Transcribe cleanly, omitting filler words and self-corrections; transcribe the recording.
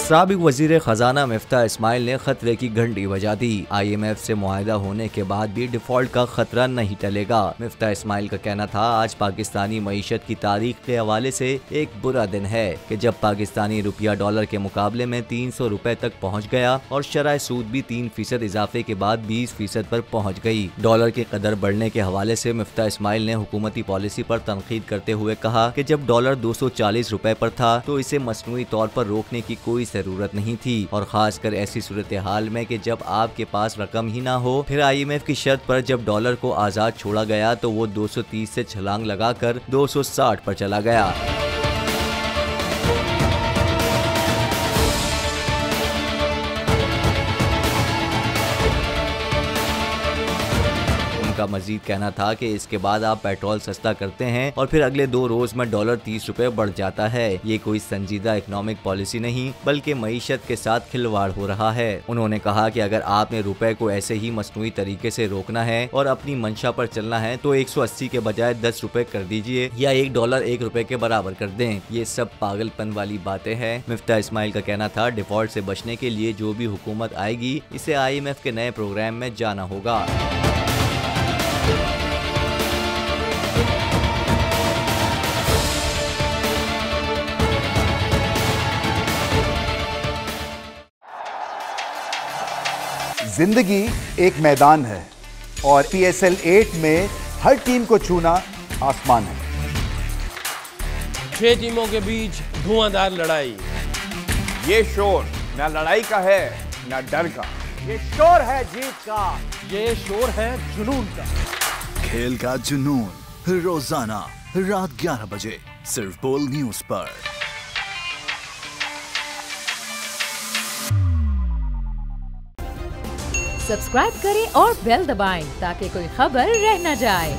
साबिक वजीर खजाना मिफ्ता इस्माइल ने खतरे की घंटी बजा दी। IMF से मुआहदा होने के बाद भी डिफॉल्ट का खतरा नहीं टलेगा। मिफ्ता इस्माइल का कहना था, आज पाकिस्तानी मईशत की तारीख के हवाले से एक बुरा दिन है कि जब पाकिस्तानी रुपया डॉलर के मुकाबले में 300 रुपए तक पहुंच गया और शरह सूद भी 3% इजाफे के बाद 20% पर पहुंच गई। डॉलर की कदर बढ़ने के हवाले से मिफ्ता इस्माइल ने हुकूमती पॉलिसी पर तनकीद करते हुए कहा कि जब डॉलर 240 रुपए पर था तो इसे मसनूई तौर पर रोकने की कोई जरूरत नहीं थी, और खासकर ऐसी सूरत हाल में कि जब आपके पास रकम ही ना हो। फिर IMF की शर्त पर जब डॉलर को आजाद छोड़ा गया तो वो 230 से छलांग लगाकर 260 पर चला गया। का मजीद कहना था कि इसके बाद आप पेट्रोल सस्ता करते हैं और फिर अगले 2 रोज में डॉलर 30 रुपए बढ़ जाता है। ये कोई संजीदा इकोनॉमिक पॉलिसी नहीं बल्कि मईशत के साथ खिलवाड़ हो रहा है। उन्होंने कहा कि अगर आपने रुपए को ऐसे ही मसनूई तरीके से रोकना है और अपनी मंशा पर चलना है तो 180 के बजाय 10 रुपए कर दीजिए या $1 1 रुपए के बराबर कर दें। ये सब पागलपन वाली बातें हैं। मिफ्ता इस्माइल का कहना था, डिफॉल्ट से बचने के लिए जो भी हुकूमत आएगी इसे IMF के नए प्रोग्राम में जाना होगा। जिंदगी एक मैदान है और PSL 8 में हर टीम को छूना आसमान है। 6 टीमों के बीच धुआंधार लड़ाई। ये शोर न लड़ाई का है न डर का, ये शोर है जीत का, ये शोर है जुनून का। खेल का जुनून रोजाना रात 11 बजे सिर्फ बोल न्यूज पर। सब्सक्राइब करें और बेल दबाएं ताकि कोई खबर रह न जाए।